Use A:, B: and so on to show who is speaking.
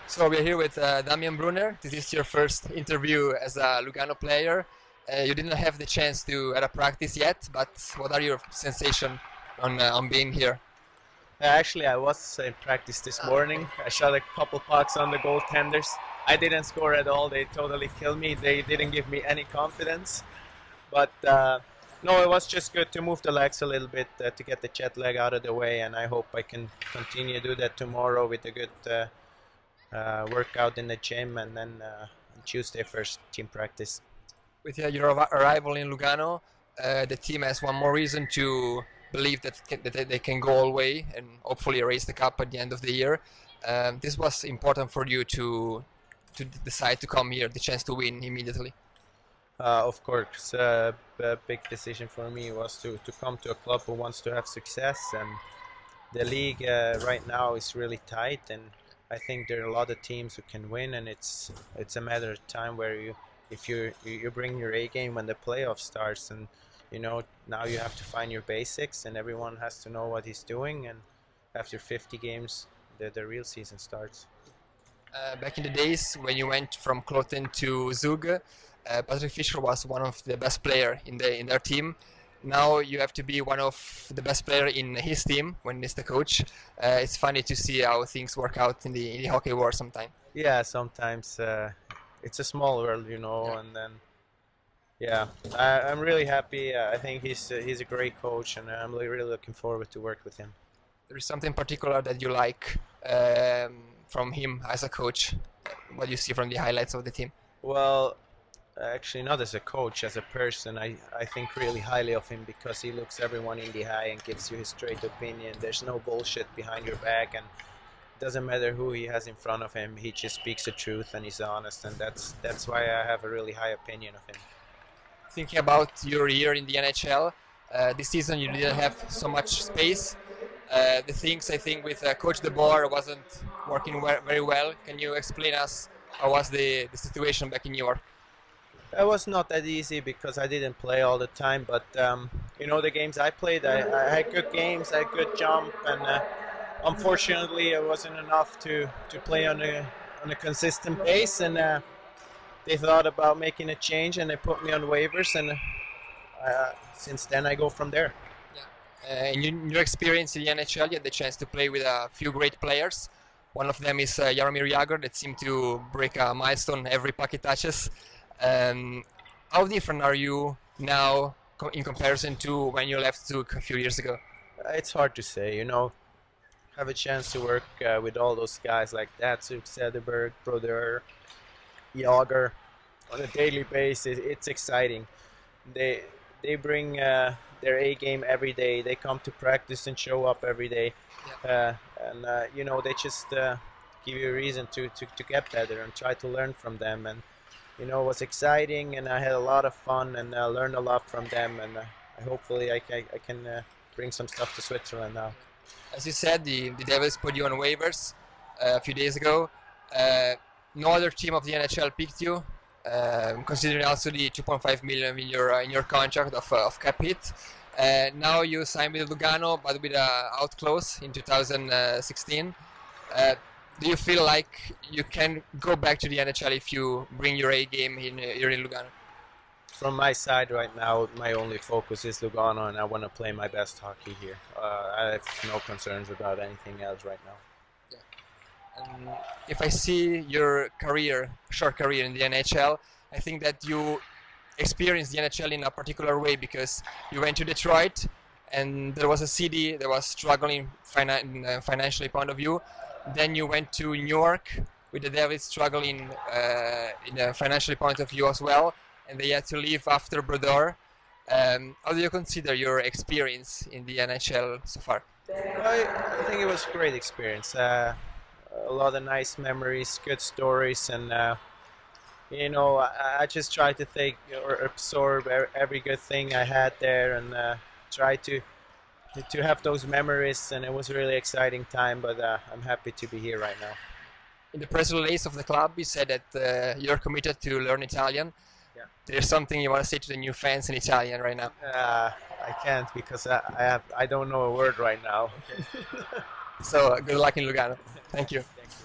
A: So we're here with Damien Brunner. This is your first interview as a Lugano player. You didn't have the chance to at a practice yet, but what are your sensations on being here?
B: Actually, I was in practice this morning. I shot a couple pucks on the goaltenders. I didn't score at all. They totally killed me. They didn't give me any confidence. But no, it was just good to move the legs a little bit to get the jet lag out of the way, and I hope I can continue to do that tomorrow with a good workout in the gym, and then on Tuesday first team practice.
A: With your arrival in Lugano, the team has one more reason to believe that they can go all the way and hopefully raise the cup at the end of the year. This was important for you to decide to come here, the chance to win immediately.
B: Of course, a big decision for me was to come to a club who wants to have success, and the league right now is really tight, and I think there are a lot of teams who can win, and it's a matter of time where if you bring your A game when the playoff starts, and now you have to find your basics, and everyone has to know what he's doing, and after 50 games the real season starts.
A: Back in the days when you went from Kloten to Zug, Patrick Fischer was one of the best players in their team. Now you have to be one of the best players in his team when he's the coach. It's funny to see how things work out in the hockey world sometimes.
B: Yeah, sometimes it's a small world,
A: Yeah.
B: and then yeah, I'm really happy. I think he's a great coach, and I'm really looking forward to work with him.
A: There is something particular that you like from him as a coach. What you see from the highlights of the team?
B: Well, actually, not as a coach, as a person, I think really highly of him because he looks everyone in the eye and gives you his straight opinion. There's no bullshit behind your back, and it doesn't matter who he has in front of him. He just speaks the truth and he's honest, and that's why I have a really high opinion of him.
A: Thinking about your year in the NHL, this season you didn't have so much space. The things I think with Coach DeBoer wasn't working very well. Can you explain us how was the situation back in New York?
B: It was not that easy because I didn't play all the time, but the games I played, I had good games, I had good jump, and unfortunately it wasn't enough to play on a consistent pace, and they thought about making a change and they put me on waivers, and since then I go from there.
A: In your experience in the NHL, you had the chance to play with a few great players. One of them is Jaromir Jagr, that seemed to break a milestone every puck he touches. How different are you now in comparison to when you left Zug a few years ago?
B: It's hard to say, have a chance to work with all those guys like that, Zug, Sederberg, Brodeur, Jagr, on a daily basis. It's exciting. They bring their A game every day. They come to practice and show up every day.
A: Yeah.
B: They just give you a reason to get better and try to learn from them. And it was exciting, and I had a lot of fun, and I learned a lot from them, and hopefully I can bring some stuff to Switzerland now.
A: As you said, the Devils put you on waivers a few days ago. No other team of the NHL picked you, considering also the 2.5 million in your contract of cap hit. Now you signed with Lugano, but with a out clause in 2016. Do you feel like you can go back to the NHL if you bring your A game here in Lugano?
B: From my side right now, my only focus is Lugano, and I want to play my best hockey here. I have no concerns about anything else right now.
A: Yeah. If I see your short career in the NHL, I think that you experienced the NHL in a particular way because you went to Detroit, and there was a city that was struggling financially point of view. Then you went to New York with the Devils struggling in a financial point of view as well, and they had to leave after Brodeur. How do you consider your experience in the NHL so far?
B: I think it was a great experience. A lot of nice memories, good stories, and I just try to think or absorb every good thing I had there, and try to have those memories, and it was a really exciting time, but I'm happy to be here right now.
A: In the press release of the club, you said that you're committed to learn Italian.
B: Yeah.
A: There's something you want to say to the new fans in Italian right now?
B: I can't because I don't know a word right now.
A: So good luck in Lugano. Thank you.
B: Thank you.